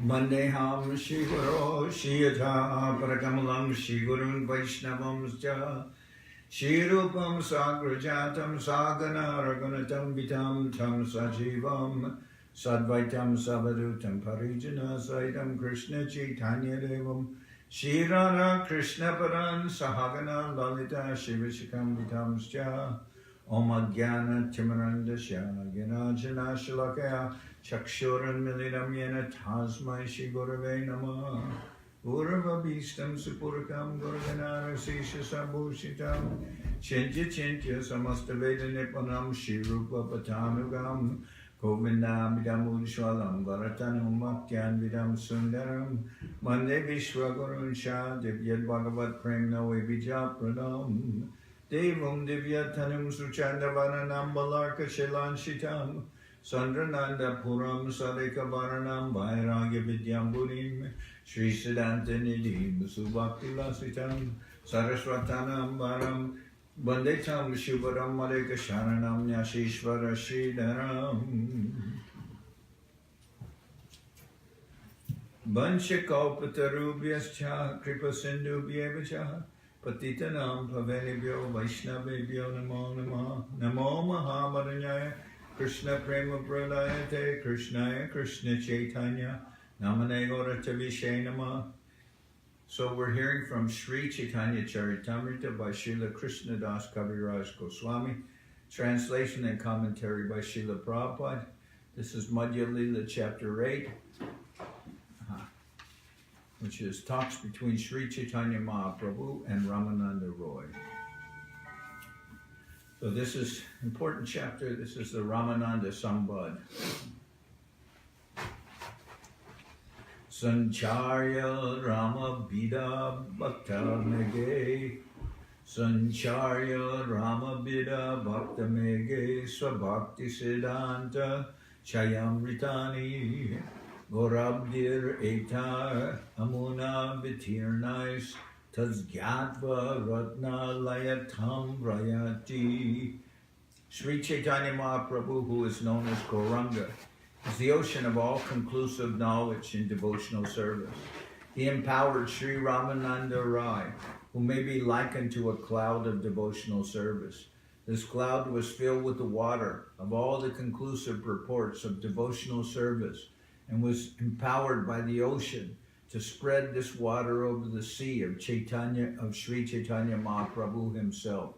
Vandeham Shiguro Shiyata Parakamalam Shigurun Vaishnavamscha Shirupam Sagrajatam Sagana Ragunatam Vitam Tam Sajivam Sadvaitam Savadutam Parijana Saitam Krishna Chaitanya Devam Shirana Krishna Paran Sahagana Lalita Shivashikam Vitamscha Om Ajnana Timarandasya Gyanajana Shalakaya Chakshuran Militam Yena Tasmai Shri Gurave Namah Urvabhistam Supurakam Gurganara Sisha Sabhushitam Chintya Chintya Samasta Veda Nipanam Shri Rupa Patanugam Govinda Vidam Udshwalam Varatanam Bhaktyan Vidam Sundaram Mande Vishwa Gurun Shah Divyad Bhagavat Premna Vibija Pranam Devam Divyatanam Suchandavananam Balarka Shilan Shitam Sandrananda Puram Sadeka Varanam Vairagya Vidyamburim Sri Siddhanta Nidhim Subhakti Lasitam Saraswatanam Varam Bandetam Shubharam Maleka Sharanam Nyashishvara Sridharam Vanchakalpatarubhyascha Kripa Sindhubhyevacha Patitanam Pavenibhyo Vaishnavibhyo Namo Namo Namo Mahamaranyaya Krishna Prema Pradayate Krishnaya Krishna Chaitanya Namane Gorata Vishay Namah. So we're hearing from Sri Chaitanya Charitamrita by Srila Krishnadas Kaviraj Goswami, translation and commentary by Srila Prabhupada. This is Madhya-lila chapter 8, which is talks between Sri Chaitanya Mahaprabhu and Ramananda Roy. So this is an important chapter. This is the Ramananda Sambad. Sancharya Rama Bida Bhakta Mege Sancharya Rama Bida Bhakta Mege Swabhakti Siddhanta Chayamritani Gorabdir Etar Amuna Vitirnais Tazgyatva Ratna Layatam Rayati. Sri Chaitanya Mahaprabhu, who is known as Gauranga, is the ocean of all-conclusive knowledge in devotional service. He empowered Sri Ramananda Rai, who may be likened to a cloud of devotional service. This cloud was filled with the water of all the conclusive purports of devotional service and was empowered by the ocean to spread this water over the sea of Sri Chaitanya Mahaprabhu himself.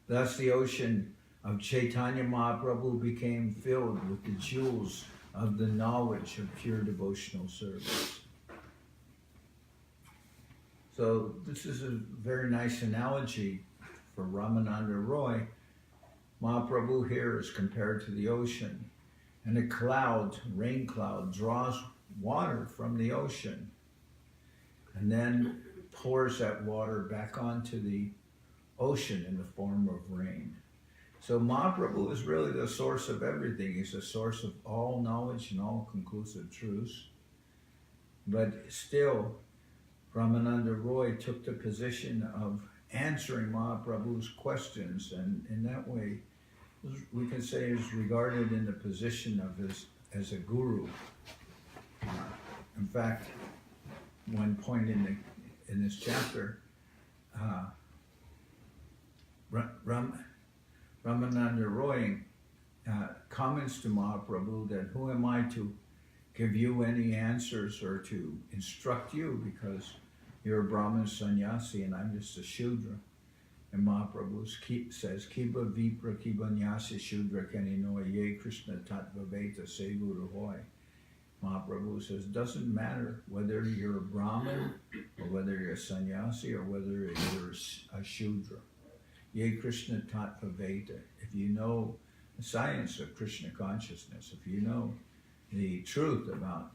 Thus the ocean of Chaitanya Mahaprabhu became filled with the jewels of the knowledge of pure devotional service. So this is a very nice analogy for Ramananda Roy. Mahaprabhu here is compared to the ocean, and a cloud, rain cloud, draws water from the ocean and then pours that water back onto the ocean in the form of rain. So Mahaprabhu is really the source of everything. He's the source of all knowledge and all conclusive truths. But still, Ramananda Roy took the position of answering Mahaprabhu's questions, and in that way, we can say is regarded in the position of as a guru. In fact, one point in this chapter, Ramananda Roy comments to Mahaprabhu that who am I to give you any answers or to instruct you, because you're a Brahmin sannyasi and I'm just a Shudra. And Mahaprabhu says, Kiba Vipra Kiba Nyasi Shudra Kanino Ye Krishna Tattva Veta Se Guru Hoy. Mahaprabhu says, doesn't matter whether you're a Brahmin or whether you're a sannyasi or whether you're a Shudra. Ye Krishna Tattva Veda. If you know the science of Krishna consciousness, if you know the truth about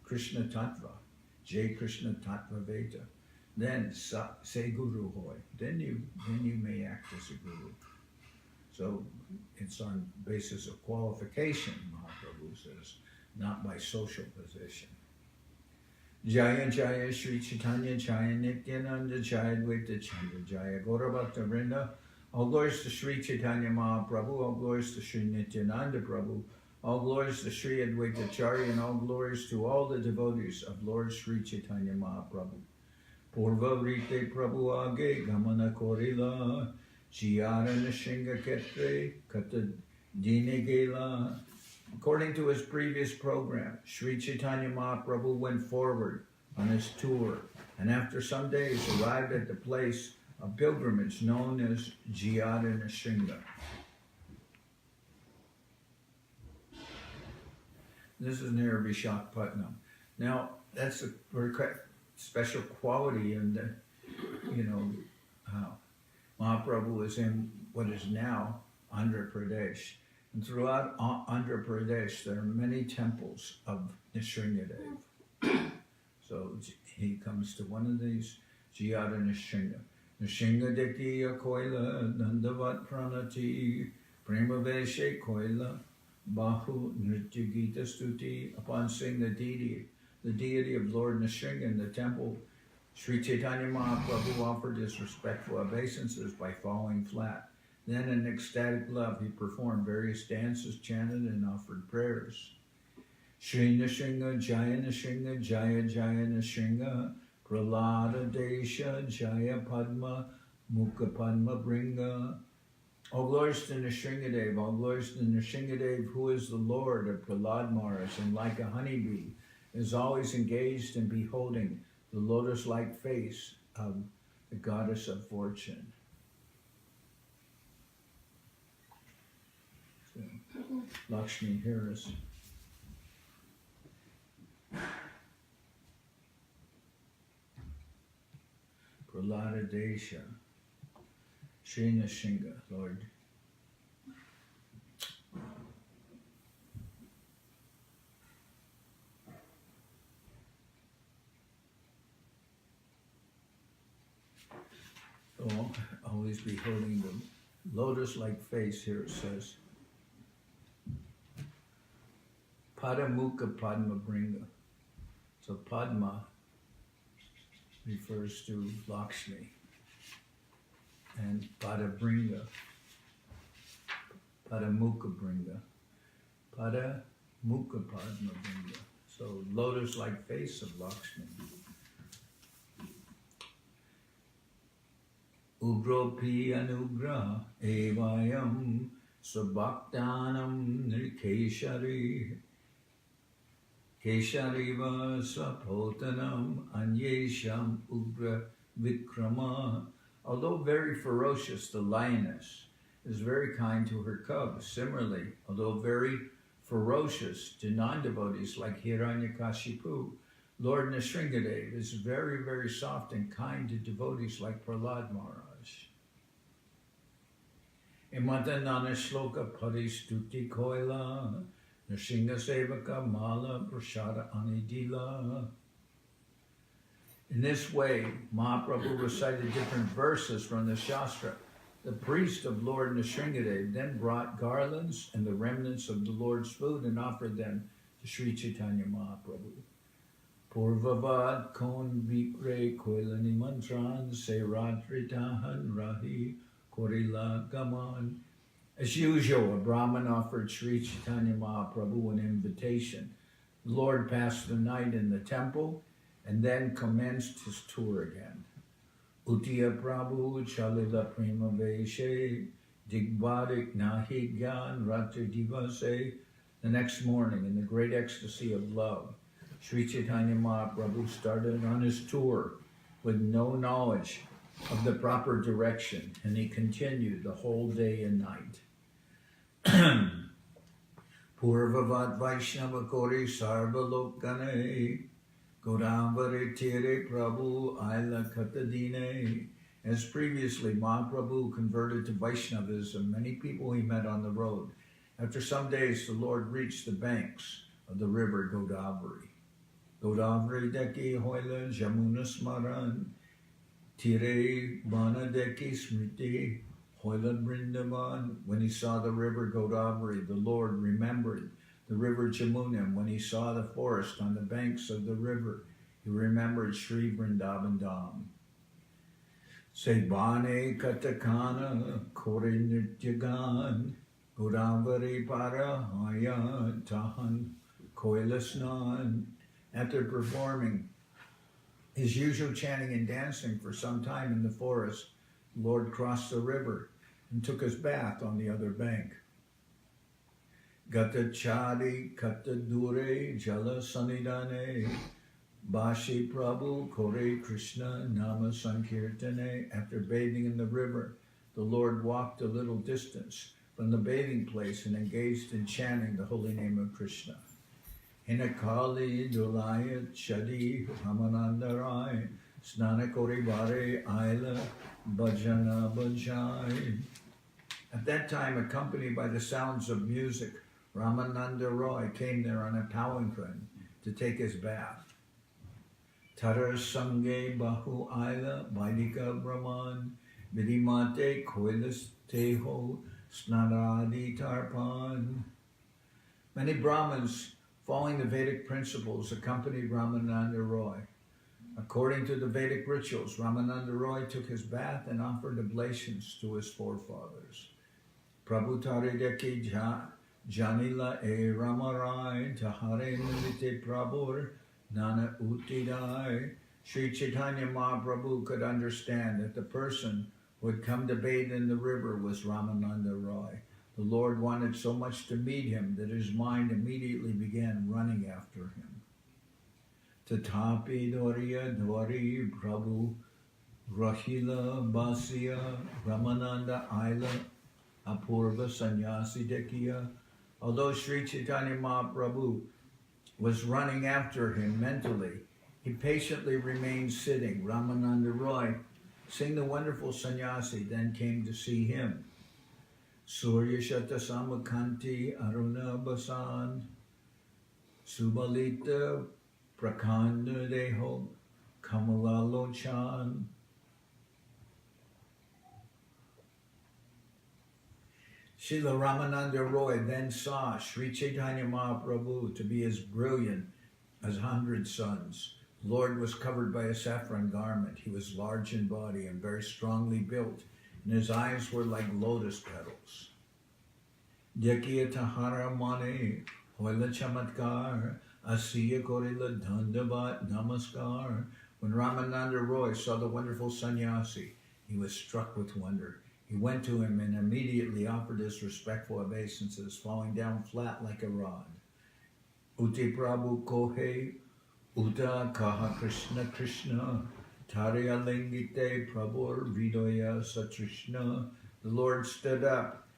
Krishna Tattva, Jai Krishna Tattva Veda, then say Guru Hoy. Then you may act as a guru. So it's on basis of qualification, Mahaprabhu says, not by social position. Jaya Jaya Sri Chaitanya Jaya Nityananda Jaya Dvaita Chandra Jaya Gaurabhakta Vrinda. All glories to Sri Chaitanya Mahaprabhu, all glories to Sri Nityananda Prabhu, All glories to Sri Advaita Acharya, and all glories to all the devotees of Lord Sri Chaitanya Mahaprabhu. Purva Rite Prabhu Age Gamana Korila, Jiyara Nishinga Ketre, Kata Dine Gela. According to his previous program, Sri Chaitanya Mahaprabhu went forward on his tour, and after some days arrived at the place of pilgrimage known as Jiyara Nishinga. This is near Vishakhapatnam. Now, that's a very special quality in the, Mahaprabhu is in what is now Andhra Pradesh. And throughout Andhra Pradesh, there are many temples of Nisringadev. So he comes to one of these, Jiyara Nisringa. Nisringa Dekhiya Koila, Dandavat Pranati, Premaveshe Koila, Bahu Nritya Gita Stuti. Upon seeing the deity of Lord Nisringa in the temple, Sri Chaitanya Mahaprabhu offered his respectful obeisances by falling flat. Then in ecstatic love he performed various dances, chanted, and offered prayers. Shri Nisringa, Jaya Nisringa, Jaya Jaya Nisringa, Pralada Desha, Jaya Padma, Mukha Padma Bringa. All glories to Nisringadev, all glories to Nisringadev, who is the Lord of Prahlad Maharaj, and like a honeybee, is always engaged in beholding the lotus-like face of the goddess of fortune. So, Lakshmi, hear us. Prahlada Desha, Shri Nisringa, Lord. So, always beholding the lotus-like face, here it says, Padamukha Padma Bringa. So Padma refers to Lakshmi, and Padabringa, Padamukha Bringa, Padamukha Padma Bringa. So lotus-like face of Lakshmi. Ugropi anugraha evayam sabhaktanam nirkeshari Keshariva Swapotanam Anyesham Ugra Vikrama. Although very ferocious, the lioness is very kind to her cubs. Similarly, although very ferocious to non-devotees like Hiranyakashipu, Lord Nisringadev is very, very soft and kind to devotees like Prahlad Maharaj. Imatanana Shloka Paristuti Koila Nisringa Sevaka Mala Prashada Anidila. In this way, Mahaprabhu recited different verses from the Shastra. The priest of Lord Nisringadev then brought garlands and the remnants of the Lord's food and offered them to Sri Chaitanya Mahaprabhu. Purvavad kon vipre koilani mantran seratritahan rahi korila gaman. As usual, a Brahmin offered Sri Chaitanya Mahaprabhu an invitation. The Lord passed the night in the temple and then commenced his tour again. Utiya Prabhu Chalila Prima Veshe Digbadik Nahi Gyan Ratra Divase. The next morning, in the great ecstasy of love, Sri Chaitanya Mahaprabhu started on his tour with no knowledge of the proper direction, and he continued the whole day and night. Purvavat Vaishnava Kori Sarva Lokane Godambare Tere Prabhu Aila Katadine. As previously, Mahaprabhu converted to Vaishnavism many people he met on the road. After some days, the Lord reached the banks of the river Godavari. Godavari Deki Hoila Jamuna Smaran Tire Bana Deki Smriti Hoila Brindavan. When he saw the river Godavari, the Lord remembered the river Jamuna. When he saw the forest on the banks of the river, he remembered Sri Vrindavan Dham. Sebane Katakana Kore Nrityagan Godavari Parahaya Tahan Koilasnan. After performing his usual chanting and dancing for some time in the forest, the Lord crossed the river and took his bath on the other bank. Gata Chari Kata Dure Jala Sanidane Bashi Prabhu Kore Krishna Nama Sankirtane. After bathing in the river, the Lord walked a little distance from the bathing place and engaged in chanting the holy name of Krishna. Hinakali Dulaya Chadi Ramananda Rai Snana Koribare Aila Bhajana Bhajai. At that time, accompanied by the sounds of music, Ramananda Roy came there on a palanquin to take his bath. Tara Sange Bahu Aila Vaidika Brahman Vidimate Koilas Teho Snaradi Tarpan. Many Brahmins, following the Vedic principles, accompanied Ramananda Roy. According to the Vedic rituals, Ramananda Roy took his bath and offered oblations to his forefathers. Prabhu Tarideki Janila e Ramarai Tahare Milite Prabhur Nana Utidai. Sri Chaitanya Mahaprabhu could understand that the person who had come to bathe in the river was Ramananda Roy. The Lord wanted so much to meet him that his mind immediately began running after him. Tatapi Doriya Dwari Prabhu Rahila Basya Ramananda Aila Apurva Sannyasi Dekiya. Although Sri Chaitanya Mahaprabhu was running after him mentally, he patiently remained sitting. Ramananda Roy, seeing the wonderful sannyasi, then came to see him. Surya Shata Samakanti Aruna Basan Subalita Prakanda Deho Kamala Lochan. Srila Ramananda Roy then saw Sri Chaitanya Mahaprabhu to be as brilliant as 100 suns. The Lord was covered by a saffron garment. He was large in body and very strongly built, and his eyes were like lotus petals. Dekhiya Tahara Mane Hoila Chamatkar Asiya Korila Dandavat Namaskar. When Ramananda Roy saw the wonderful sannyasi, he was struck with wonder. He went to him and immediately offered his respectful obeisances, falling down flat like a rod. Uti Prabhu Kohe Uta Kaha Krishna Krishna Tarya Lingite Prabhur Vidoya Satrishna. The Lord stood up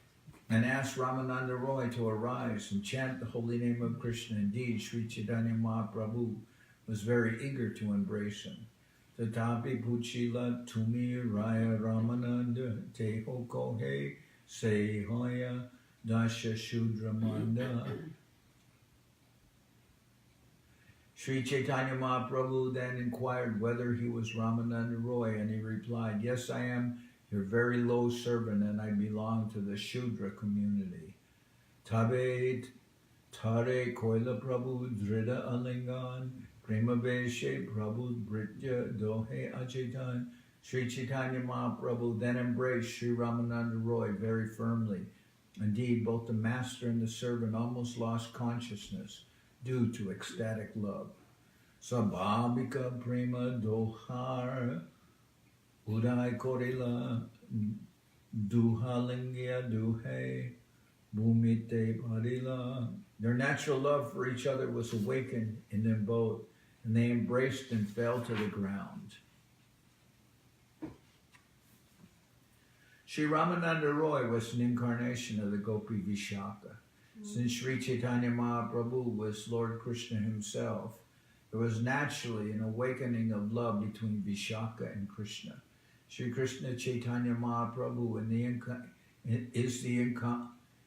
and asked Ramananda Roy to arise and chant the holy name of Krishna. Indeed, Sri Chaitanya Mahaprabhu was very eager to embrace him. Tatapi Puchila Tumi Raya Ramananda Teho Kohe Se Hoya Dasha Shudramanda. Sri Chaitanya Mahaprabhu then inquired whether he was Ramananda Roy, and he replied, "Yes, I am your very low servant, and I belong to the Shudra community." Tabe Tare Koila Prabhu Drida Alingan Prema Veshe Prabhu Britya Dohe Achetan. Sri Chaitanya Mahaprabhu then embraced Sri Ramananda Roy very firmly. Indeed, both the master and the servant almost lost consciousness due to ecstatic love. Sabhabika Prema Dohar Udai Korila Duhalingya Duhe Bhumite Padila. Their natural love for each other was awakened in them both, and they embraced and fell to the ground. Sri Ramananda Roy was an incarnation of the Gopi Vishaka. Since Sri Chaitanya Mahaprabhu was Lord Krishna himself, there was naturally an awakening of love between Vishaka and Krishna. Sri Krishna Chaitanya Mahaprabhu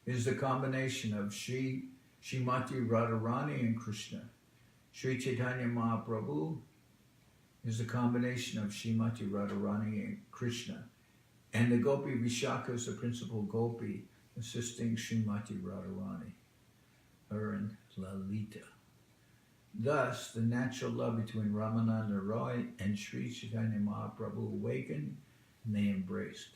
is the combination of Srimati Radharani and Krishna. Sri Chaitanya Mahaprabhu is the combination of Srimati Radharani and Krishna. And the Gopi Vishaka is the principal Gopi assisting Srimati Radharani, her and Lalita. Thus, the natural love between Ramananda Roy and Sri Chaitanya Mahaprabhu awakened, and they embraced.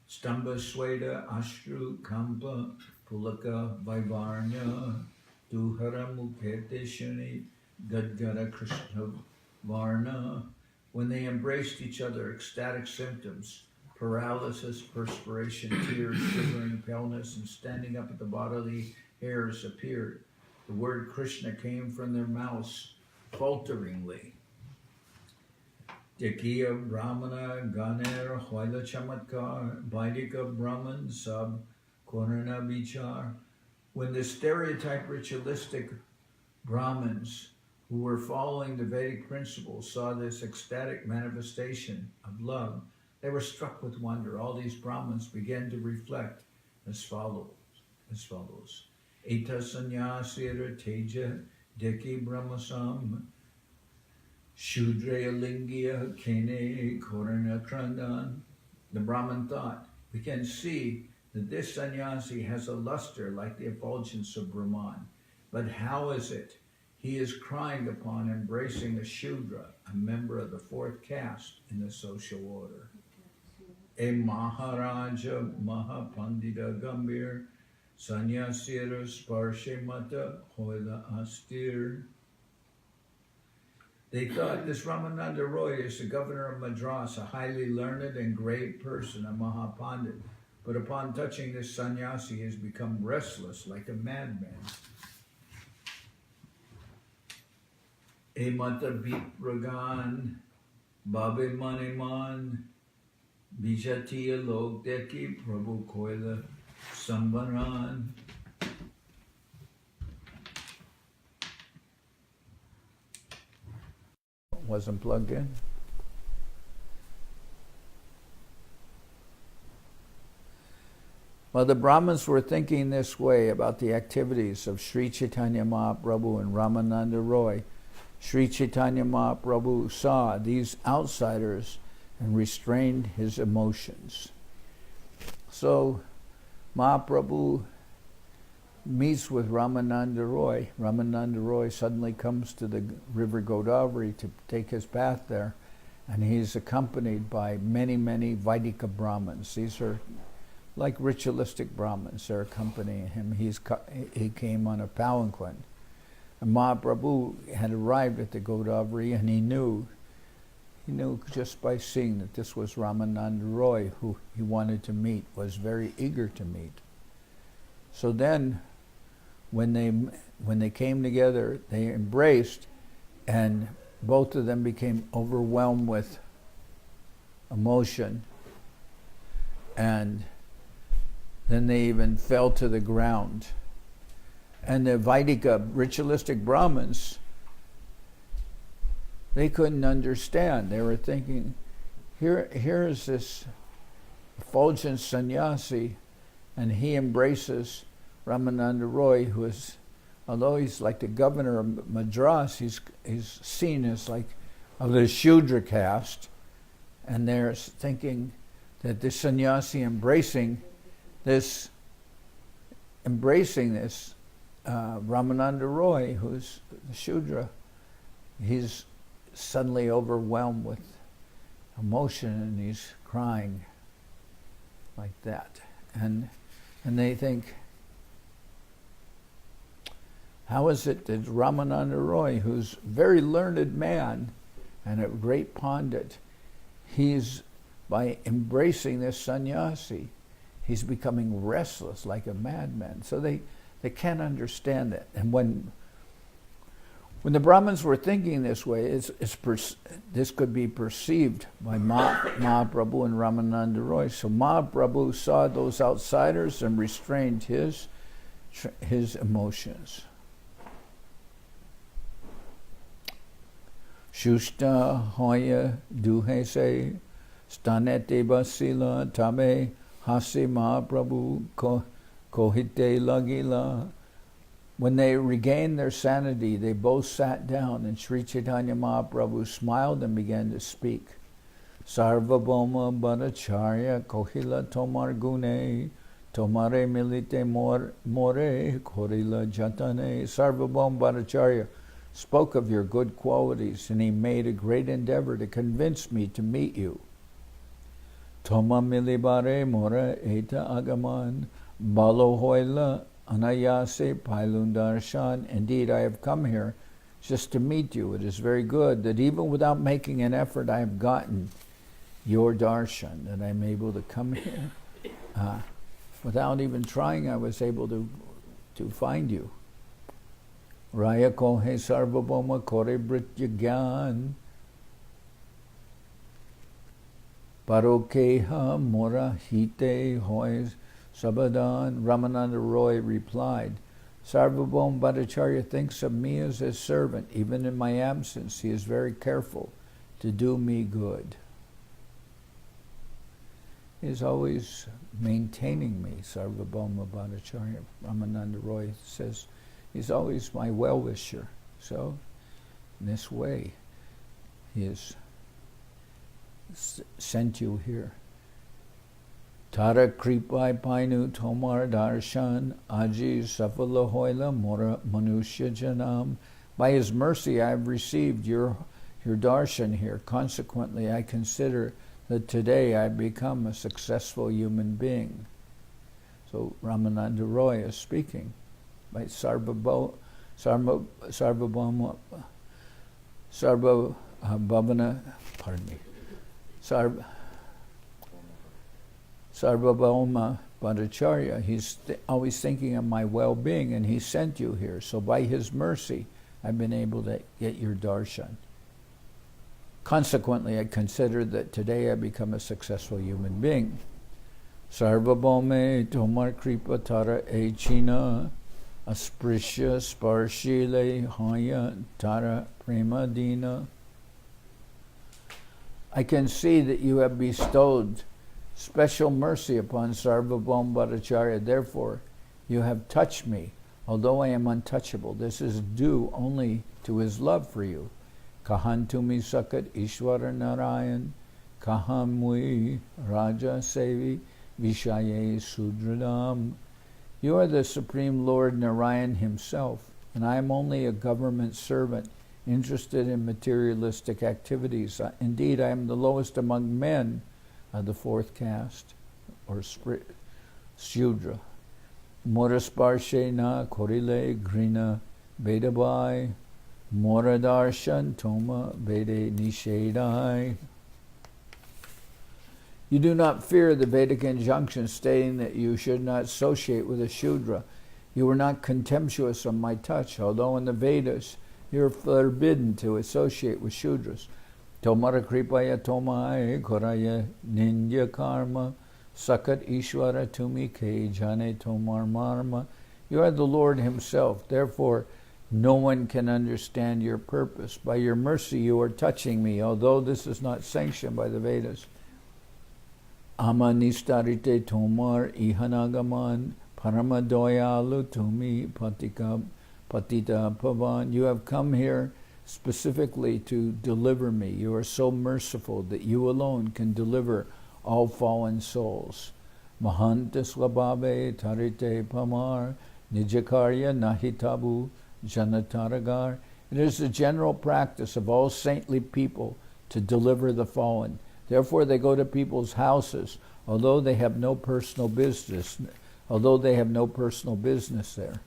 Stamba Sweda Ashru Kampa Pulaka Vaivarnya Duhara Mukhete Shuni Gadgara Krishna Varna. When they embraced each other, ecstatic symptoms, paralysis, perspiration, tears, shivering, paleness, and standing up at the bodily hairs appeared. The word Krishna came from their mouths falteringly. Dekiya Brahmana Ganer Hoila Chamatkar Vaidika Brahman Sab Korana Vichar. When the stereotype ritualistic Brahmins who were following the Vedic principles saw this ecstatic manifestation of love, they were struck with wonder. All these Brahmins began to reflect as follows. Eta Sanyasira Teja Deki Brahmasam Shudreya Lingya Kene Korana Krandan. The Brahmin thought, we can see that this sannyasi has a luster like the effulgence of Brahman. But how is it? He is crying upon embracing a Shudra, a member of the fourth caste in the social order. A Maharaja Mahapandita Gambir Sanyasira Sparshe Mata Hoila Astir. They thought this Ramananda Roy is the governor of Madras, a highly learned and grave person, a Mahapandit. But upon touching this sannyasi, he has become restless like a madman. Emata Vipragan Babe Maniman Bijatiya Lok Deki Prabhu Koila Sambaran. Wasn't plugged in. Well, the Brahmins were thinking this way about the activities of Sri Chaitanya Mahaprabhu and Ramananda Roy. Sri Chaitanya Mahaprabhu saw these outsiders and restrained his emotions. So Mahaprabhu meets with Ramananda Roy. Ramananda Roy suddenly comes to the river Godavari to take his bath there, and he's accompanied by many, many Vaidika Brahmins. These are like ritualistic Brahmins. They're accompanying him. He came on a palanquin. And Mahaprabhu had arrived at the Godavari, and he knew just by seeing that this was Ramananda Roy, who he wanted to meet, was very eager to meet. So then, when they came together, they embraced, and both of them became overwhelmed with emotion, and then they even fell to the ground. And the Vaidika ritualistic Brahmins, they couldn't understand. They were thinking, here is this effulgent sannyasi, and he embraces Ramananda Roy, who is, although he's like the governor of Madras, he's seen as like of the Shudra caste, and they're thinking that this sannyasi embracing this Ramananda Roy, who's the Shudra, he's suddenly overwhelmed with emotion and he's crying like that. And they think, how is it that Ramananda Roy, who's a very learned man and a great pandit, he's, by embracing this sannyasi, he's becoming restless like a madman. So they can't understand that. And when the Brahmins were thinking this way, this could be perceived by Mahaprabhu and Ramananda Roy. So Mahaprabhu saw those outsiders and restrained his emotions. Shushta hoya duhe se stanete basila tabe hasi Mahaprabhu kohite lagila. When they regained their sanity, they both sat down, and Sri Chaitanya Mahaprabhu smiled and began to speak. Sarvabhauma Bhattacharya Kohila Tomar Gune Tomare Milite More Korila Jatane. Sarvabhauma Bhattacharya spoke of your good qualities, and he made a great endeavor to convince me to meet you. Toma Milibare Mora Eta Agaman Balohoila anayase pailundarshan. Indeed, I have come here just to meet you. It is very good that even without making an effort, I have gotten your darshan, that I'm able to come here. Without even trying, I was able to find you. Raya kohe sarvabhoma kore britya gyan. Parokeha mora hite hoy sabadan. Ramananda Roy replied, Sarvabhauma Bhattacharya thinks of me as his servant. Even in my absence, he is very careful to do me good. He is always maintaining me, Sarvabhauma Bhattacharya. Ramananda Roy says, he's always my well-wisher. So, in this way, he has sent you here. Tara kripai painu tomar darshan aji safala hoila mora manushya janam. By his mercy I have received your darshan here. Consequently, I consider that today I become a successful human being. So Ramananda Roy is speaking by Sarvabhauma Sarvabhauma Bhattacharya. He's always thinking of my well-being, and he sent you here. So by his mercy, I've been able to get your darshan. Consequently, I consider that today I become a successful human being. Sarvabhaume tomar kripa tara echina asprishya sparshile haya tara prema dina. I can see that you have bestowed special mercy upon Sarvabhauma Bhattacharya. Therefore, you have touched me, although I am untouchable. This is due only to his love for you. Kahantumi sakat Ishwara Narayan, Kahamui Raja Sevi Vishaye Sudradam. You are the Supreme Lord Narayan himself, and I am only a government servant interested in materialistic activities. Indeed, I am the lowest among men of the fourth caste, or Sudra. Morasparshena Korile Grina Vedabai Moradarshan Toma Vede Nishedai. You do not fear the Vedic injunction stating that you should not associate with a Shudra. You are not contemptuous of my touch, although in the Vedas you are forbidden to associate with Shudras. Tomara kripaya tomai koraya nindya karma sakat ishvara tumi ke jane tomar marma. You are the Lord himself, therefore no one can understand your purpose. By your mercy you are touching me, although this is not sanctioned by the Vedas. Ama nistarite tomar ihanagaman paramadoyalu tumi patita pavan. You have come here specifically to deliver me. You are so merciful that you alone can deliver all fallen souls. Mahanta swabhave tarite pamar nijakarya nahitabu janataragar. It is the general practice of all saintly people to deliver the fallen. Therefore they go to people's houses, although they have no personal business there.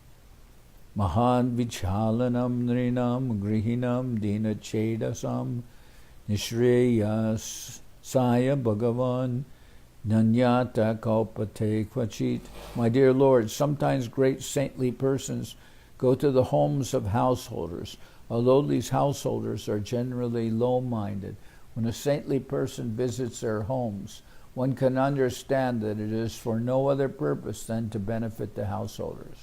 Mahan vichalanam nrinam grihinam dina chedasam nishreyas saya bhagavan nanyata kalpate kvachit. My dear Lord, sometimes great saintly persons go to the homes of householders, although these householders are generally low-minded. When a saintly person visits their homes, one can understand that it is for no other purpose than to benefit the householders.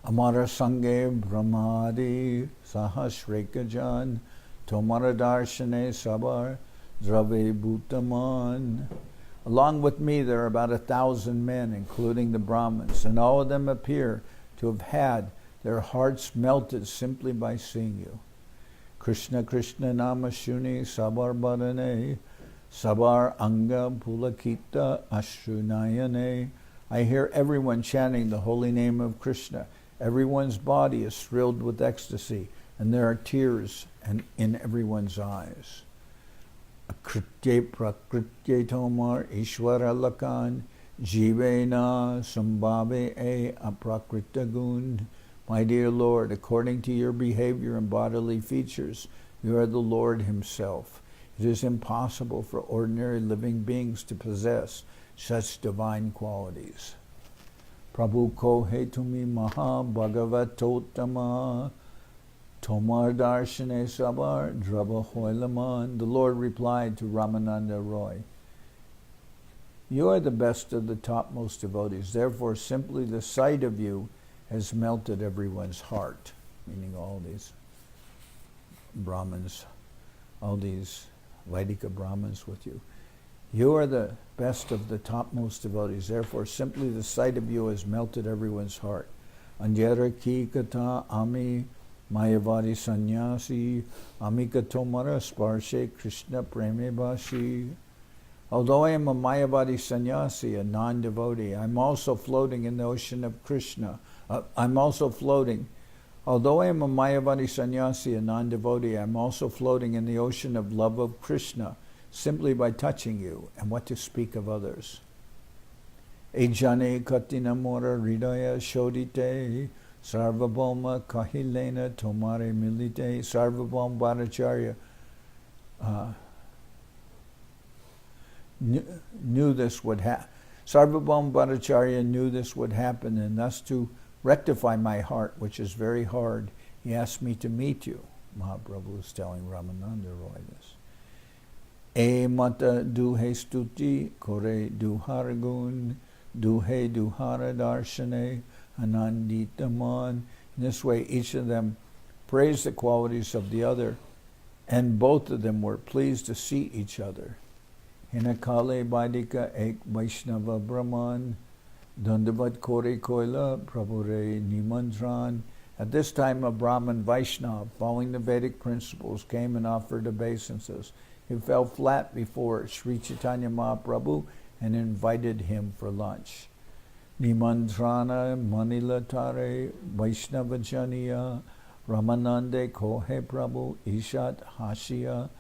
Amara Sange Brahmadi Sahasrekajan Tomara Darshane Sabar Drave Bhutaman. Along with me there are about 1,000 men, including the Brahmins, and all of them appear to have had their hearts melted simply by seeing you. Krishna Krishna Namashuni Sabar Bharane Sabar Anga Pulakita Ashrunayane. I hear everyone chanting the holy name of Krishna. Everyone's body is thrilled with ecstasy, and there are tears in everyone's eyes. Akritye prakritye tomar ishwara lakan jivena sambhave e aprakrita gun. My dear Lord, according to your behavior and bodily features, you are the Lord himself. It is impossible for ordinary living beings to possess such divine qualities. Prabhu ko hetumi maha bhagavatotama tomar darshane sabar draba hoilaman. The Lord replied to Ramananda Roy, you are the best of the topmost devotees. Therefore, simply the sight of you has melted everyone's heart, meaning all these Brahmins, all these Vaidika Brahmins with you. You are the best of the topmost devotees. Therefore, simply the sight of you has melted everyone's heart. Anjara ki kata ami mayavadi sannyasi amikatomara sparshe Krishna preme bashi. Although I am a mayavadi sannyasi, a non-devotee, I'm also floating in the ocean of Krishna. Although I am a mayavadi sannyasi, a non-devotee, I'm also floating in the ocean of love of Krishna, simply by touching you, and what to speak of others. Ejane katina mora hridaya shodite sarvabhauma kahilena tomare milite. Sarvabhauma Bhattacharya knew this would happen. Sarvabhauma Bhattacharya knew this would happen, and thus to rectify my heart, which is very hard, he asked me to meet you. Mahaprabhu is telling Ramananda Roy this. E mata duhe stuti kore duharagun duhe duhara darshane ananditaman. In this way, each of them praised the qualities of the other, and both of them were pleased to see each other. Hinakale Vaidika ek Vaishnava Brahman Dandavat Kore Koila Prabhure Nimandran. At this time, a Brahman Vaishnava, following the Vedic principles, came and offered obeisances. He fell flat before Sri Chaitanya Mahaprabhu and invited him for lunch. Nimandrana Manilatare Vaishnava Janiya Ramanande Kohe Prabhu Ishat Hashiya.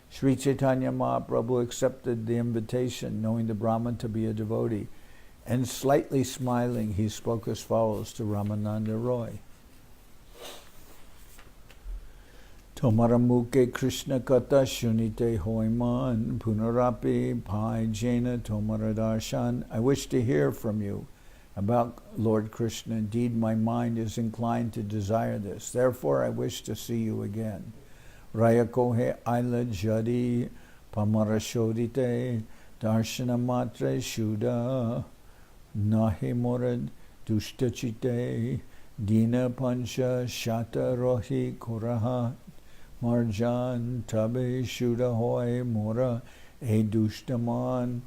Sri Chaitanya Mahaprabhu accepted the invitation, knowing the Brahman to be a devotee, and slightly smiling, he spoke as follows to Ramananda Roy. Tomaramuke Krishna Kata Shunite Hoiman Punarapi Pai Jena Tomaradarshan. I wish to hear from you about Lord Krishna. Indeed, my mind is inclined to desire this. Therefore, I wish to see you again. Raya Kohe Aila Jadi Pamarashodite Darshana Matre Shuddha Nahe Morad Dushtachite Dina Pancha Shata Rohi Koraha Marjan Tabe Shuddha Hoy Mora E Dushtaman.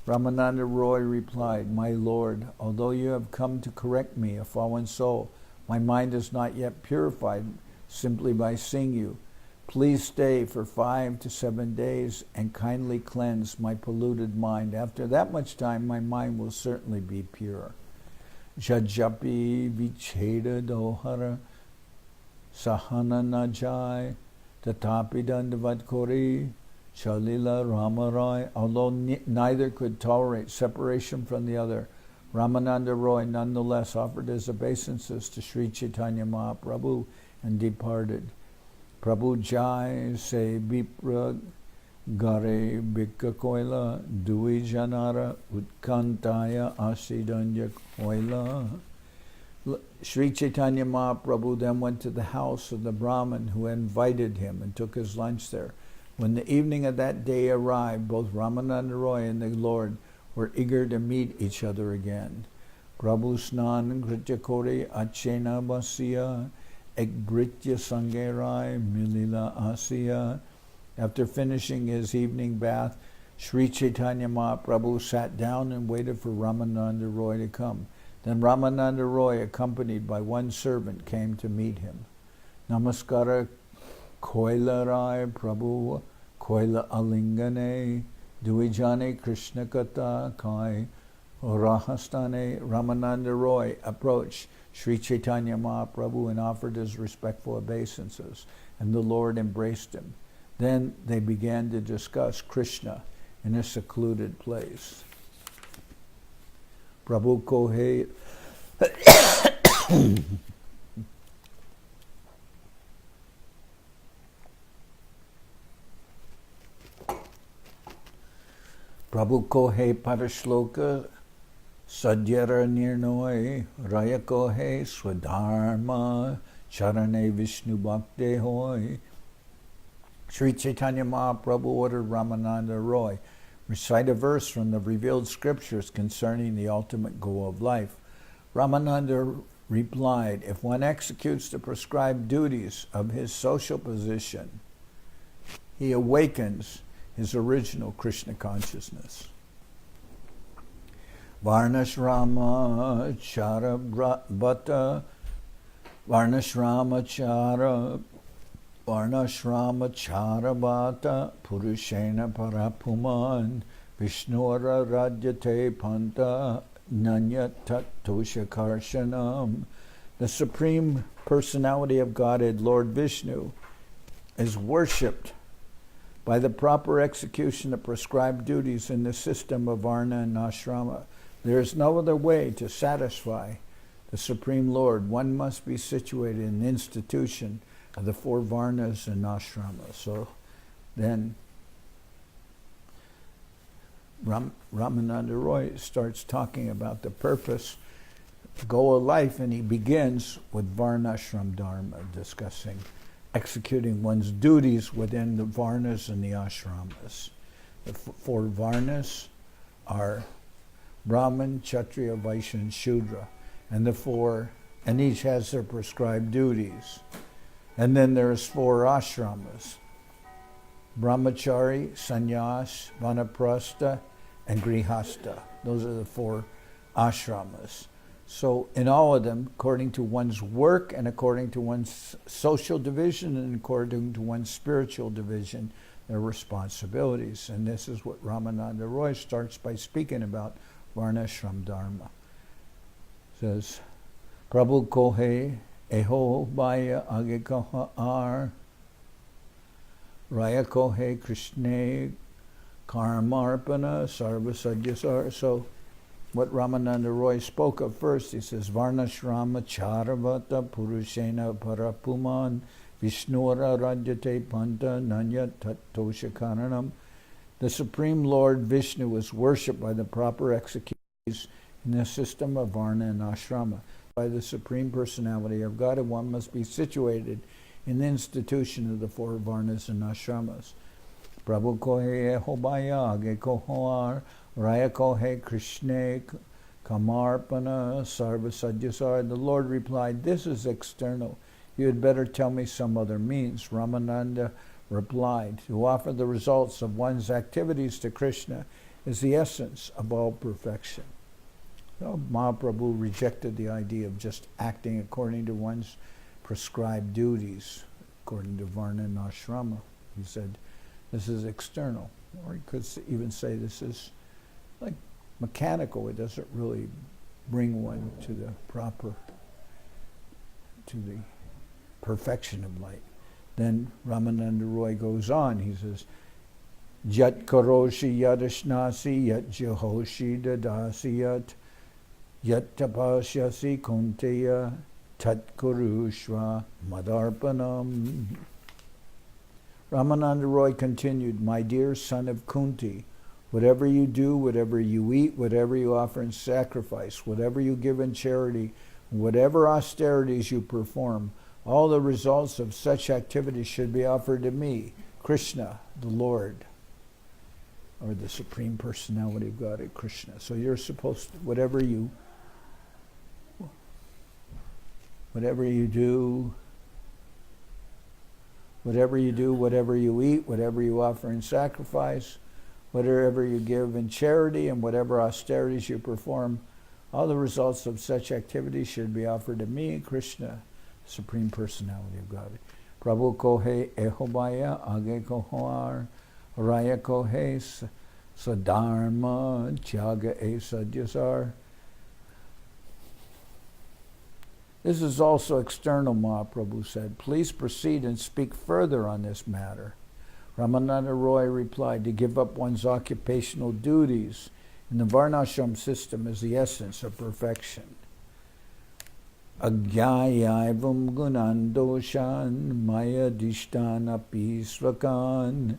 Ramananda Roy replied, my Lord, although you have come to correct me, a fallen soul, my mind is not yet purified simply by seeing you. Please stay for 5 to 7 days and kindly cleanse my polluted mind. After that much time, my mind will certainly be pure. Jajapi vicheda dohara sahana najai tatapi dandavat kori chalila ramarai. Although neither could tolerate separation from the other, Ramananda Roy nonetheless offered his obeisances to Sri Chaitanya Mahaprabhu and departed. Prabhu Jai se Vipra Gare Bhikka Koila Dui Janara Utkantaya Asidanya Koila. Sri Chaitanya Mahaprabhu then went to the house of the Brahmin who invited him and took his lunch there. When the evening of that day arrived, both Ramananda Roy and the Lord were eager to meet each other again. Prabhu Snan Kritya Kore Achena Basya Ekbritya Sangerai Milila Asya. After finishing his evening bath, Sri Chaitanya Mahaprabhu sat down and waited for Ramananda Roy to come. Then Ramananda Roy, accompanied by one servant, came to meet him. Namaskara Koila Rai Prabhu Koila Alingane Duijane Krishna Kata Kai Rahastane. Ramananda Roy approached Sri Chaitanya Mahaprabhu and offered his respectful obeisances, and the Lord embraced him. Then they began to discuss Krishna in a secluded place. Prabhu Kohe Prabhu Kohe Parashloka Sadyara Nirnoy Raya Kohe Swadharma Charane Vishnu Bhakti Hoy. Sri Chaitanya Mahaprabhu ordered Ramananda Roy recite a verse from the revealed scriptures concerning the ultimate goal of life. Ramananda replied, if one executes the prescribed duties of his social position, he awakens his original Krishna consciousness. Varnashrama Chara Bhata Varnashrama Chara Charabhata Purushena Parapuman Vishnura Radyate Panta Nanyatat Toshakarshanam. The Supreme Personality of Godhead, Lord Vishnu, is worshipped by the proper execution of prescribed duties in the system of Varna and Ashrama. There is no other way to satisfy the Supreme Lord. One must be situated in the institution of the 4 Varnas and Ashramas. So then Ramananda Roy starts talking about the purpose, goal of life, and he begins with Varnashram Dharma, discussing executing one's duties within the Varnas and the Ashramas. The 4 Varnas are Brahman, Kshatriya, Vaishya, and Shudra, and and each has their prescribed duties. And then there's 4 ashramas: Brahmachari, Sannyas, Vanaprastha, and Grihastha. Those are the 4 ashramas. So in all of them, according to one's work and according to one's social division and according to one's spiritual division, their responsibilities. And this is what Ramananda Roy starts by speaking about Varnashram Dharma. It says, Prabhu Kohe Eho Baya Age Koha Ar Raya Kohe Krishna Karmarpana Sarva Sadyasar. So what Ramananda Roy spoke of first, he says, Varnashrama Charavata Purushena Parapuman Vishnura Radyate Panta Nanya Tattosha Karanam. The Supreme Lord Vishnu was worshipped by the proper executions in the system of Varna and Ashrama. By the Supreme Personality of God, and one must be situated in the institution of the 4 Varnas and Ashramas. Prabhu Kohe Hobaya Age Kohoar Raya Kohe Krishna Kamarpana Sarva Sadyasar. The Lord replied, this is external. You had better tell me some other means. Ramananda replied, to offer the results of one's activities to Krishna is the essence of all perfection. So Mahaprabhu rejected the idea of just acting according to one's prescribed duties, according to Varna and Ashrama. He said, this is external. Or he could even say this is like mechanical. It doesn't really bring one to the perfection of light. Then Ramananda Roy goes on. He says, Yat karoshi yadashnasi yat jehoshi dadasi yat tapashyasi kunteya tat kurushva madarpanam. Ramananda Roy continued, my dear son of Kunti, whatever you do, whatever you eat, whatever you offer in sacrifice, whatever you give in charity, whatever austerities you perform, all the results of such activities should be offered to me, Krishna, the Lord, or the Supreme Personality of God, Krishna. So you're supposed to, whatever you do, whatever you eat, whatever you offer in sacrifice, whatever you give in charity, and whatever austerities you perform, all the results of such activities should be offered to me, Krishna, Supreme Personality of God. Prabhu Kohe Ehobaya Age Kohoar Raya Kohe Sadharma Tyaga E Sadyasar. This is also external, Mahaprabhu said. Please proceed and speak further on this matter. Ramananda Roy replied, to give up one's occupational duties in the Varnashram system is the essence of perfection. Agyayaivam gunandoshan maya dishtan api svakan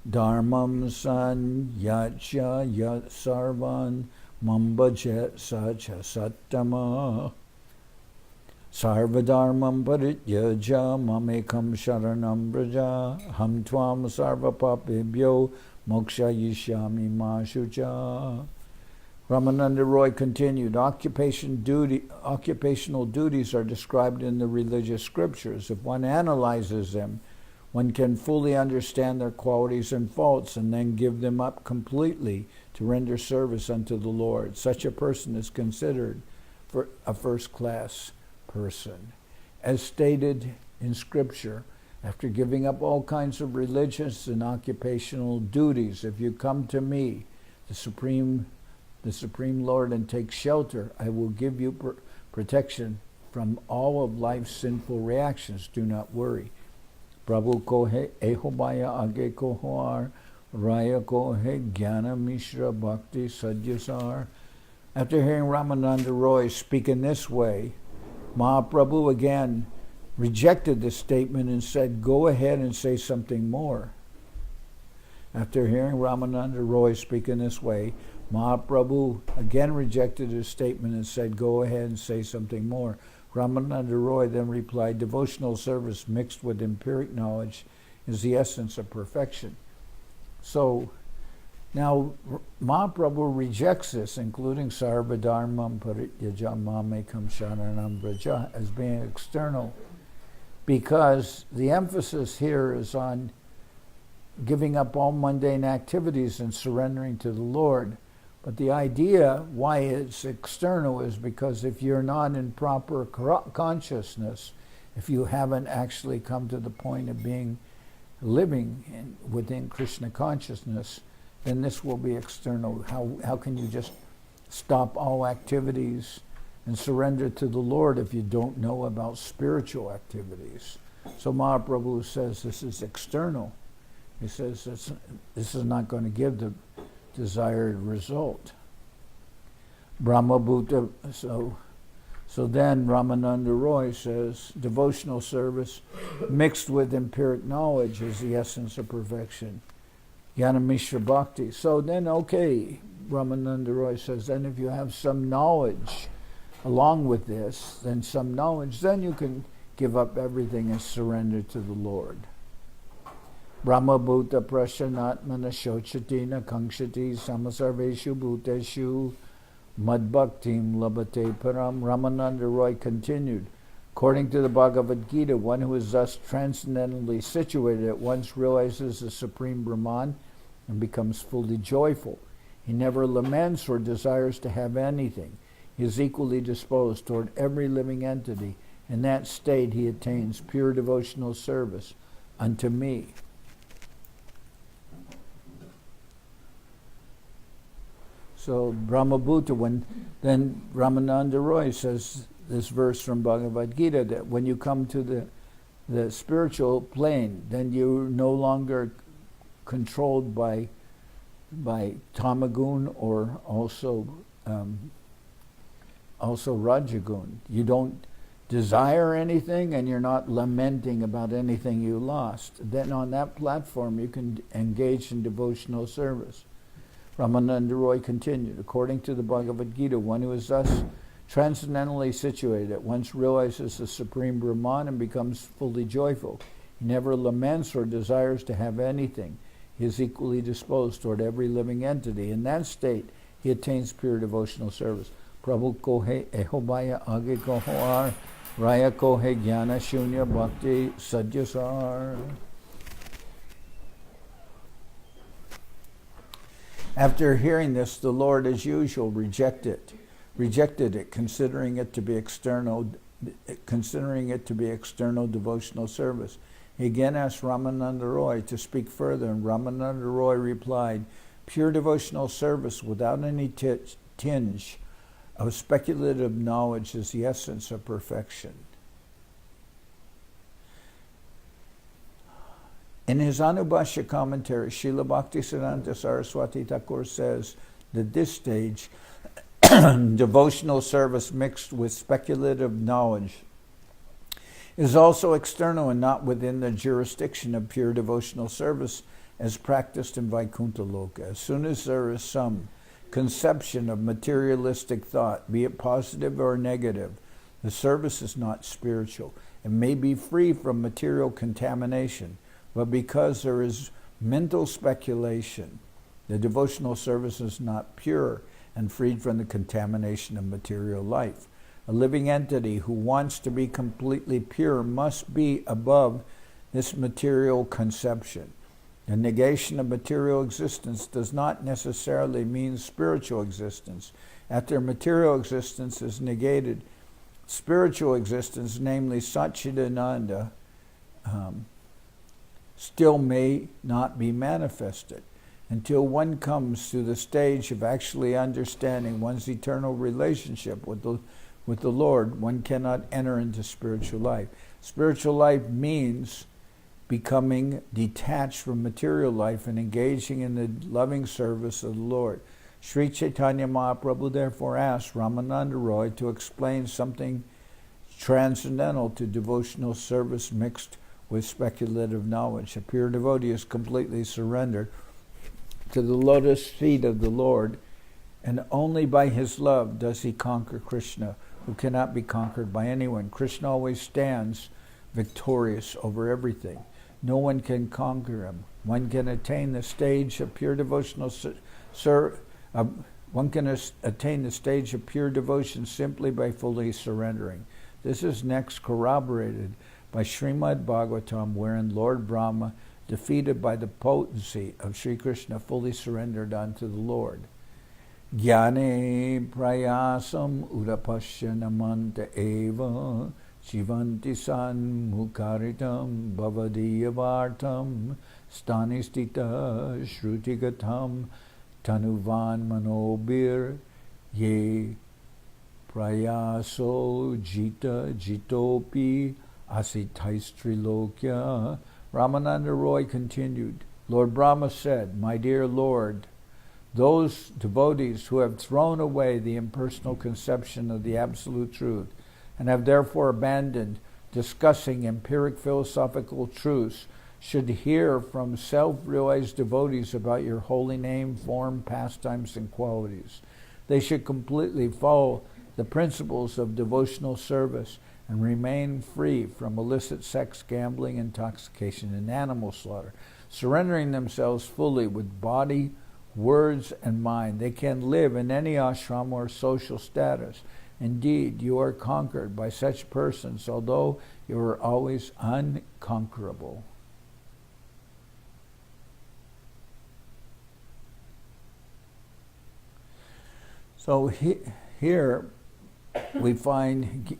dharmam san yacha yat sarvan mambajet sacha sattama sarvadharmam parityaja mamekam sharanam braja ham tvam sarvapapebhyo moksha yishyami ma shucha. Ramananda Roy continued, occupational duties are described in the religious scriptures. If one analyzes them, one can fully understand their qualities and faults and then give them up completely to render service unto the Lord. Such a person is considered for a first-class person. As stated in Scripture, after giving up all kinds of religious and occupational duties, if you come to me, the Supreme Lord, and take shelter, I will give you protection from all of life's sinful reactions. Do not worry. Prabhu kohe ehobaya age kohoar, raya kohe jnana mishra bhakti sadyasar. After hearing Ramananda Roy speak in this way, Mahaprabhu again rejected this statement and said, go ahead and say something more. After hearing Ramananda Roy speak in this way, Mahaprabhu again rejected his statement and said, go ahead and say something more. Ramananda Roy then replied, devotional service mixed with empiric knowledge is the essence of perfection. So now Mahaprabhu rejects this, including sarvadharmam parityaja mamekam sharanam braja, as being external, because the emphasis here is on giving up all mundane activities and surrendering to the Lord. But the idea why it's external is because if you're not in proper consciousness, if you haven't actually come to the point of living within Krishna consciousness, then this will be external. How can you just stop all activities and surrender to the Lord if you don't know about spiritual activities? So Mahaprabhu says this is external. He says this is not going to give the desired result. Brahma Bhuta, so then Ramananda Roy says, devotional service mixed with empiric knowledge is the essence of perfection. Jnana Mishra Bhakti. So then, okay, Ramananda Roy says, then if you have some knowledge along with this, then you can give up everything and surrender to the Lord. Brahma Bhuta Prashanatmana Shochatina Kankshati Samasarveshu Bhuteshu Madbhaktim Labate Param. Ramananda Roy continued, according to the Bhagavad Gita, one who is thus transcendently situated at once realizes the Supreme Brahman and becomes fully joyful. He never laments or desires to have anything. He is equally disposed toward every living entity. In that state he attains pure devotional service unto me. So Brahmabhuta, then Ramananda Roy says this verse from Bhagavad Gita, that when you come to the spiritual plane, then you're no longer controlled by tamagun or also rajagun. You don't desire anything and you're not lamenting about anything you lost. Then on that platform you can engage in devotional service. Ramananda Roy continued, according to the Bhagavad Gita, one who is thus transcendently situated at once realizes the Supreme Brahman and becomes fully joyful. He never laments or desires to have anything. He is equally disposed toward every living entity. In that state, he attains pure devotional service. Prabhu kohe ehobaya age kohoar, raya kohe jnana shunya bhakti sadyasar. After hearing this, the Lord, as usual, rejected it, considering it to be external devotional service. He again asked Ramananda Roy to speak further, and Ramananda Roy replied, pure devotional service without any tinge of speculative knowledge is the essence of perfection. In his Anubhashya commentary, Srila Bhaktisiddhanta Saraswati Thakur says that this stage, devotional service mixed with speculative knowledge, is also external and not within the jurisdiction of pure devotional service as practiced in Vaikuntha Loka. As soon as there is some conception of materialistic thought, be it positive or negative, the service is not spiritual. It may be free from material contamination, but because there is mental speculation, the devotional service is not pure and freed from the contamination of material life. A living entity who wants to be completely pure must be above this material conception. The negation of material existence does not necessarily mean spiritual existence. After material existence is negated, spiritual existence, namely Satchidananda, still may not be manifested. Until one comes to the stage of actually understanding one's eternal relationship with the Lord, one cannot enter into spiritual life. Spiritual life means becoming detached from material life and engaging in the loving service of the Lord. Sri Chaitanya Mahaprabhu therefore asked Ramananda Roy to explain something transcendental to devotional service mixed with speculative knowledge. A pure devotee is completely surrendered to the lotus feet of the Lord, and only by his love does he conquer Krishna, who cannot be conquered by anyone. Krishna always stands victorious over everything. No one can conquer him. One can attain the stage of pure devotional attain the stage of pure devotion simply by fully surrendering. This is next corroborated by Srimad Bhagavatam, wherein Lord Brahma, defeated by the potency of Sri Krishna, fully surrendered unto the Lord. Jnane prayasam udapashyanamanta eva Shivanti san mukaritam bhavadiyavartam stanistita shrutigatam tanuvan manobir ye prayaso jita jitopi asithaistrilokya. Ramananda Roy continued, Lord Brahma said, My dear Lord, those devotees who have thrown away the impersonal conception of the absolute truth and have therefore abandoned discussing empiric philosophical truths should hear from self-realized devotees about your holy name, form, pastimes, and qualities. They should completely follow the principles of devotional service and remain free from illicit sex, gambling, intoxication, and animal slaughter, surrendering themselves fully with body, words, and mind. They can live in any ashram or social status. Indeed, you are conquered by such persons, although you are always unconquerable. So here we find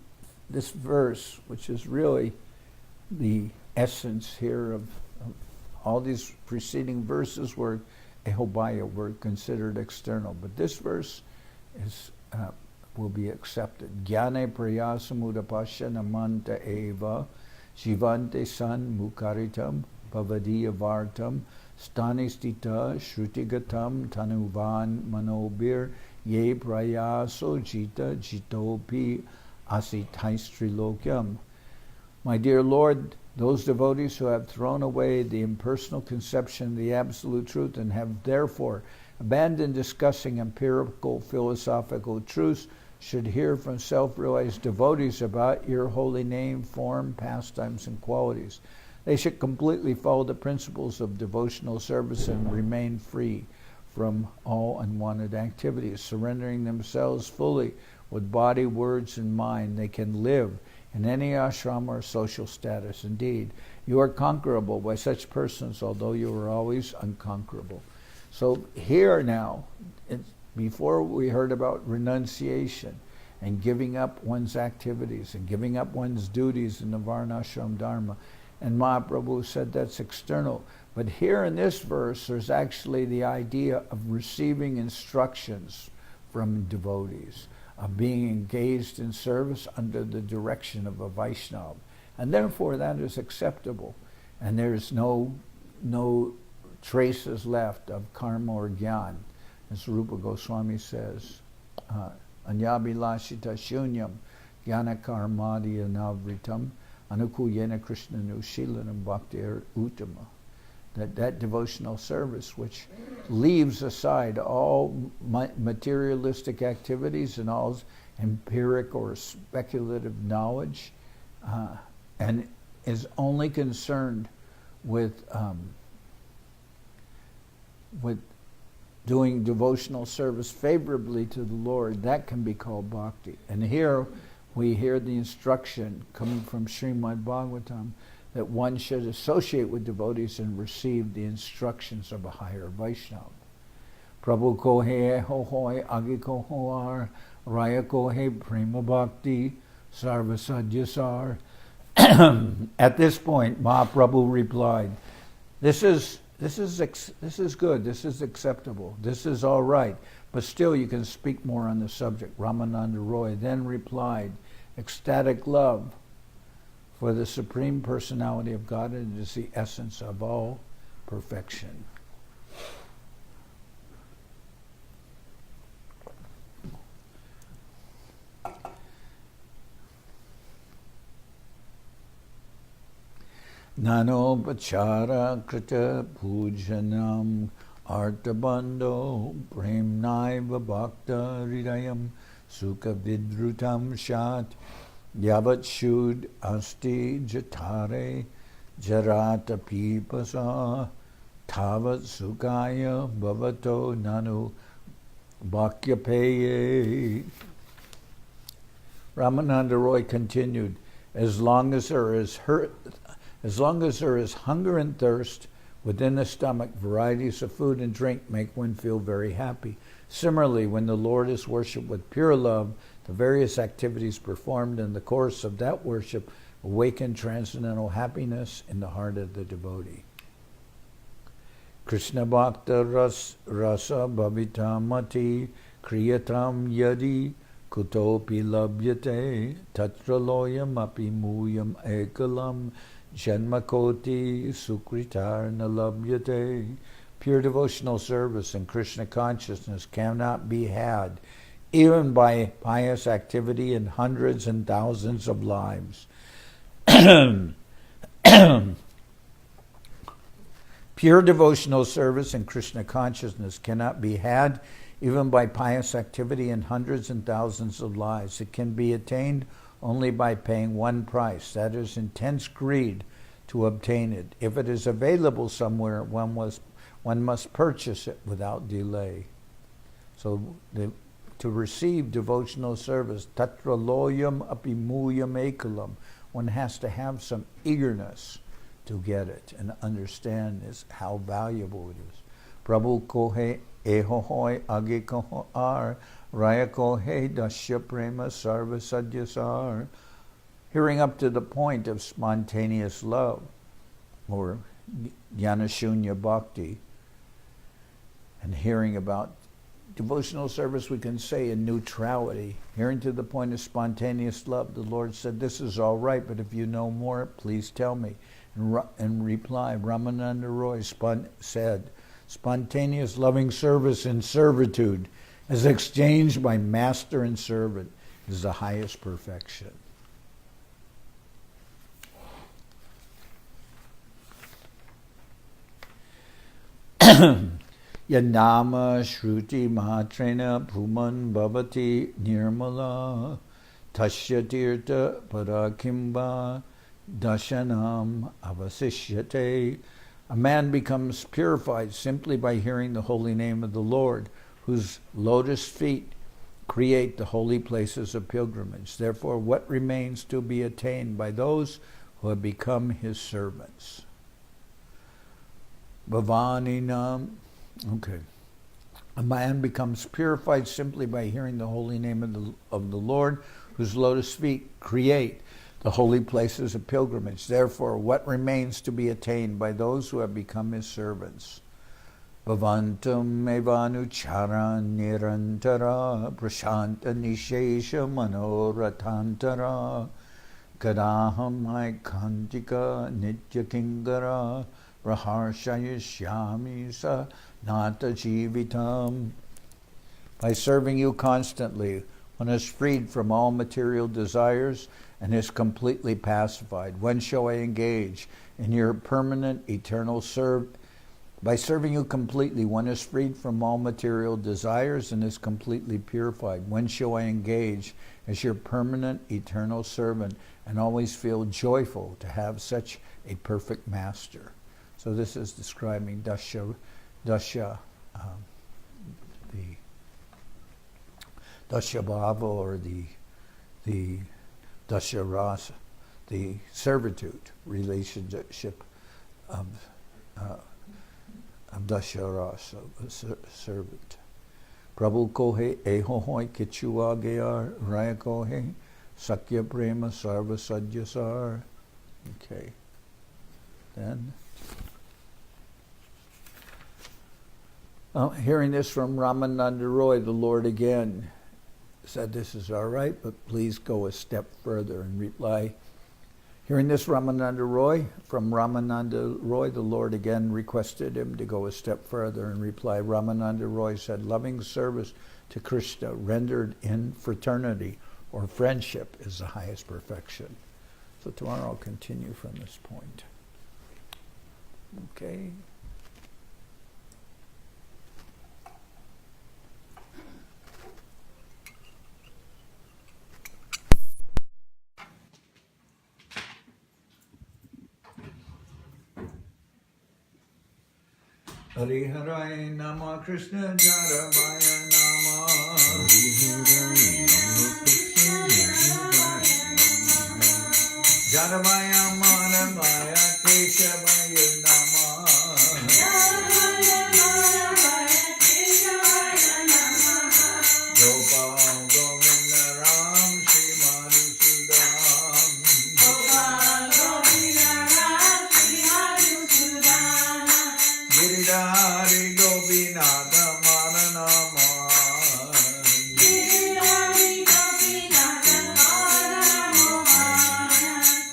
this verse, which is really the essence here of all these preceding verses were ehobaya, were considered external. But this verse is will be accepted. Jnane prayasam udapasya namanta eva Shivante san mukaritam bhavadiya vartam stanistita shrutigatam tanuvan manobir ye prayaso jita jitopi asithaistrilokyam. My dear Lord, those devotees who have thrown away the impersonal conception of the absolute truth and have therefore abandoned discussing empirical philosophical truths should hear from self-realized devotees about your holy name, form, pastimes, and qualities. They should completely follow the principles of devotional service and remain free from all unwanted activities, surrendering themselves fully with body, words, and mind. They can live in any ashram or social status. Indeed, you are conquerable by such persons, although you are always unconquerable. So here now, before we heard about renunciation and giving up one's activities and giving up one's duties in the Varnashram Dharma, and Mahaprabhu said that's external. But here in this verse, there's actually the idea of receiving instructions from devotees, of being engaged in service under the direction of a Vaishnava. And therefore that is acceptable. And there's no no traces left of karma or jnana. As Rupa Goswami says, Anyabhilashita shunyam jnana karmadi anavritam anukuyena krishna nushilanam bhaktir uttama. That devotional service which leaves aside all materialistic activities and all empiric or speculative knowledge, and is only concerned with doing devotional service favorably to the Lord, that can be called bhakti. And here we hear the instruction coming from Srimad Bhagavatam that one should associate with devotees and receive the instructions of a higher Vaishnava. Prabhu ko he ho hoi agi ko hoar raya ko he prema bhakti sarva sadhyasar. At this point, Mahaprabhu replied, This is good, this is acceptable, this is all right, but still you can speak more on the subject. Ramananda Roy then replied, ecstatic love for the Supreme Personality of Godhead is the essence of all perfection. Nano Bachara Krita Pujanam Artabando Premnaiva Bhakta Ridayam Sukha Vidrutam Shat Yavat Shud Asti Jatare Jarata Pipasa Tavat Sukaya Bhavato Nanu Bhakyapeye. Ramananda Roy continued, as long as there is hunger and thirst within the stomach, varieties of food and drink make one feel very happy. Similarly, when the Lord is worshipped with pure love, the various activities performed in the course of that worship awaken transcendental happiness in the heart of the devotee. Krishna Bhakta Rasa Bhavitamati Kriyatam Yadi Kutopi Labhyate Tatra Loyam Api Muyam Ekalam Janmakoti Sukritar Nalabhyate. Pure devotional service and Krishna consciousness cannot be had even by pious activity in hundreds and thousands of lives. Pure devotional service and Krishna consciousness cannot be had even by pious activity in hundreds and thousands of lives. It can be attained only by paying one price, that is intense greed, to obtain it. If it is available somewhere, one must purchase it without delay. So to receive devotional service, tatra loyam api muyam ekalam, one has to have some eagerness to get it and understand how valuable it is. Prabhu kohe ehohoi age kohoar raya kohe dasya prema sarva sadyasar. Hearing up to the point of spontaneous love, or jnana-shunya bhakti, and hearing about devotional service, we can say in neutrality. Hearing to the point of spontaneous love, the Lord said, this is all right, but if you know more, please tell me. In reply, Ramananda Roy said, spontaneous loving service in servitude, as exchanged by master and servant, is the highest perfection. Yanama shruti mahatrena puman bhavati nirmala tasya tirtha parakimba dashanam avasishyate. A man becomes purified simply by hearing the holy name of the Lord, whose lotus feet create the holy places of pilgrimage. Therefore, what remains to be attained by those who have become his servants? Bhavaninam. Okay. A man becomes purified simply by hearing the holy name of the Lord, whose lotus feet create the holy places of pilgrimage. Therefore, what remains to be attained by those who have become his servants? Bhavantam evanucharan nirantara prashanta nishesha manoratantara kadaham aikantika nitya kingara Raharshayishyami sa nata jivitam. By serving you constantly, one is freed from all material desires and is completely pacified. When shall I engage in your permanent eternal service? By serving you completely, one is freed from all material desires and is completely purified. When shall I engage as your permanent eternal servant and always feel joyful to have such a perfect master? So this is describing the Dasya Bhava, or the Dasya Rasa, the servitude, relationship of Dasya Rasa, servant. Prabhu kohe eho hoi kichua geyar raya kohe sakya prema sarva sadyasar. Okay. Then hearing this from Ramananda Roy, the Lord again said, this is all right, but please go a step further, and reply. Hearing this from Ramananda Roy, the Lord again requested him to go a step further, and reply. Ramananda Roy said, loving service to Krishna rendered in fraternity or friendship is the highest perfection. So tomorrow I'll continue from this point. Okay. Hari Harai Nama Krishna Jaravaya Nama Hari Harai Nama Krishna Jaravaya Maravaya Keshavaya Nama Gopal Govinda Ram Shri Madhusudam Giridhari Gopinatha Maranama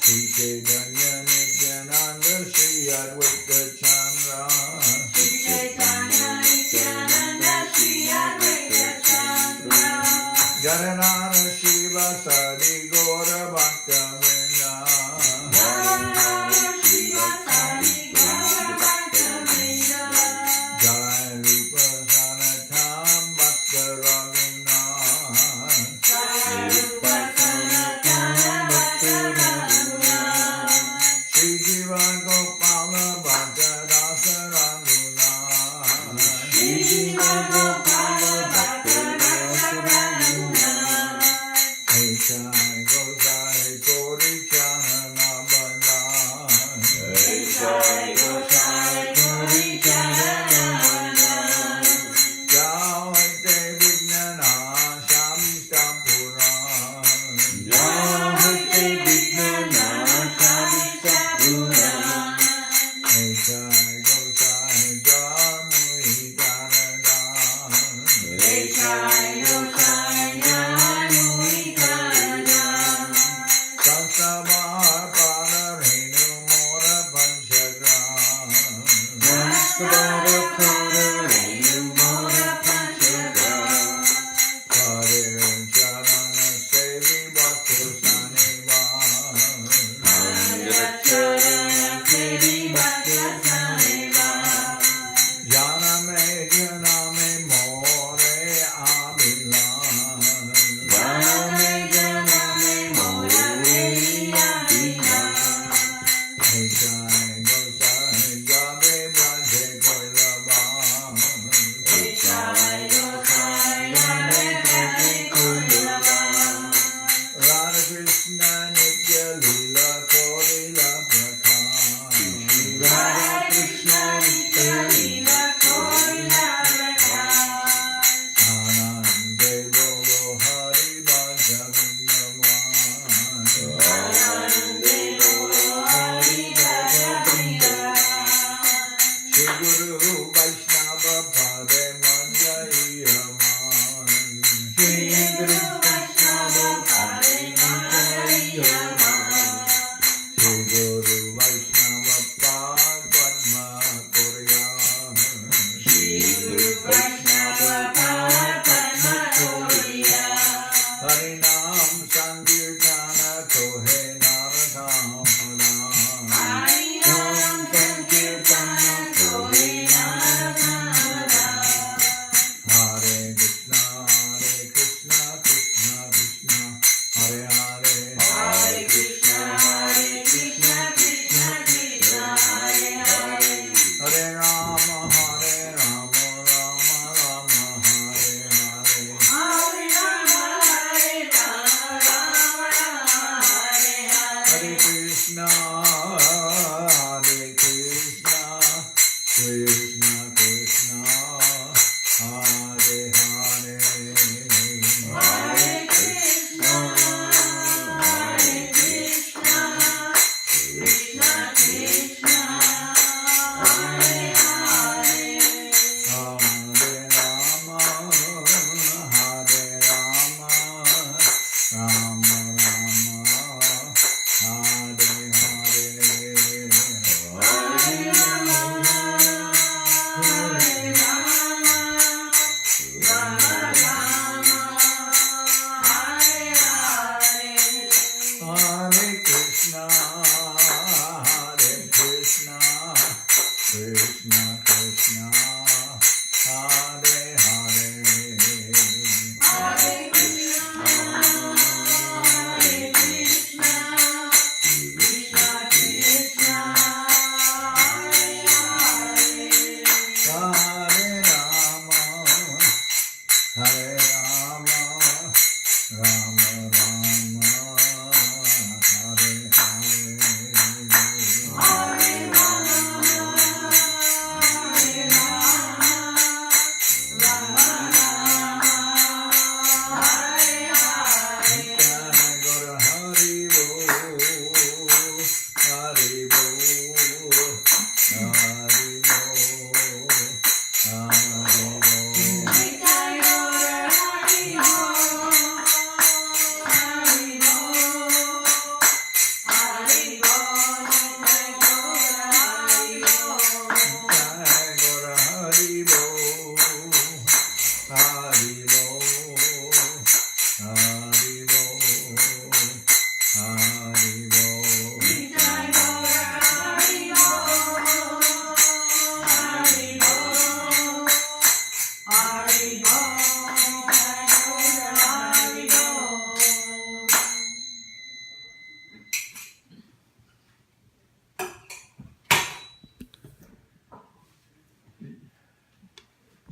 Sri Chaitanya Nityananda Sri Advaita Chandra Janardan Shiva Sadi Gora Bhakta Vrinda Jai Rupa Sanatam Bhakta Raghunath Sri Jiva Gopala Bhakta Rasa Raghunath Jai Gosai Kori Chanana Bandhan Jai Vignana Shamista Puran Jai Gosai Jamui Taradan Sasavar Padarenu Mora Panchagram Hare Charana Sevi Bhakti Saniva Jana me more Abhilam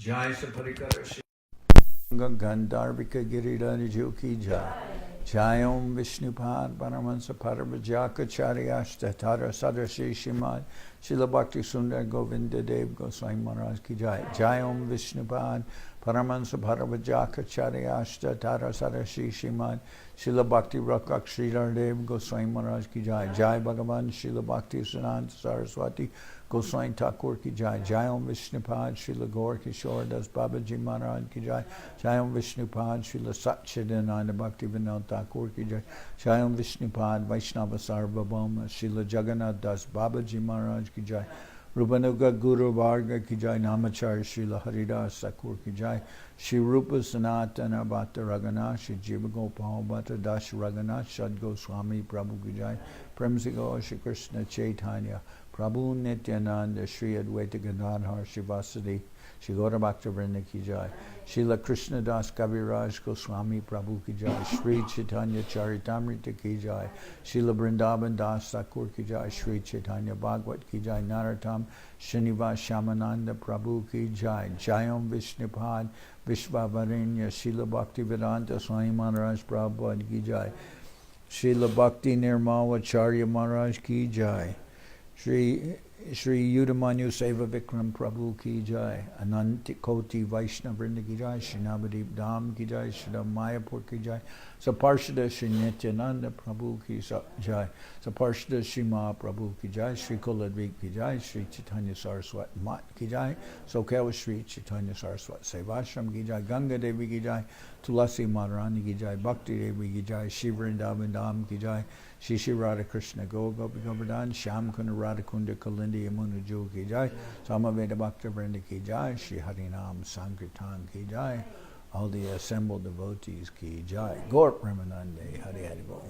Jai Saparikara Gandharvika Giridhariju ki jai. Jayom Vishnupad Paramahansa Paravajakacharya Tara Sadarshi Shimad Srila Bhakti Sundar Govinda Dev Goswami Maharaj ki jai. Jayom Vishnupad Paramahansa Paravajakacharya Tara Sadarshi Shimad Srila Bhakti Rakak Sridhar Dev Goswami Maharaj ki jai. Jai Bhagavan Srila Bhakti Siddhanta Saraswati Goswami Thakur ki jai. Jayom Vishnupad Srila Gaur Kishore Das Babaji Maharaj ki jai. Jayom Vishnupad Srila Satchidananda Bhakti Vinod Thakur ki jai. Jayom Vishnupad Vaishnava Sarvabhauma Srila Jagannath Das Babaji Maharaj ki jai. Rupanuga Guru Varga ki jai. Namacharya Srila Haridas Thakur ki jai. Shri Rupa Sanatana Bhatta Raghunath Shri Jiva Gopal Bhatta Das Raghunath Shad Goswami Prabhu ki jai. Premsigo Shri Krishna Chaitanya Prabhu Nityananda Shri Advaita Gadadhar Shivasadi Shri Gaura Bhakta Vrinda ki jai. Srila Krishna Das Kaviraj Goswami Prabhu ki jai. Shri Chaitanya Charitamrita ki jai. Srila Vrindavan Das Thakur ki jai. Shri Chaitanya Bhagavad ki jai. Narottam Srinivas Shamananda Prabhu ki jai. Jayam Vishnupad Vishvavarenya Srila Bhakti Vedanta Swami Maharaj Prabhupada ki jai. Srila Bhakti Nirmala Charya Maharaj ki jai. Shri Yudamanyu Seva Vikram Prabhu ki jai. Ananti Koti Vaishnava Vrinda ki jai. Shri Navadip Dham ki jai. Shri Mayapur ki jai. Saparshada Shri Nityananda Prabhu ki jai. Saparshada Shri Mahaprabhu ki jai. Shri Kuladvik ki jai. Shri Chaitanya Saraswat Mat ki jai. Soquel Shri Chaitanya Saraswat Seva Ashram ki jai. Ganga Devi ki jai. Tulasi Madharani ki jai. Bhakti Devi ki jai. Shri Vrindavan Dham ki jai. Shri Shri Radha Krishna Gopi Govardhan Shyam Kunda Radha Kunda Kalindi Yamuna Jo ki jai. Samaveda Bhakta Vrinda ki jai. Shri Harinam Sankirtan ki jai. All the assembled devotees ki jai. Gaur Ramananda Hari Hari Bol.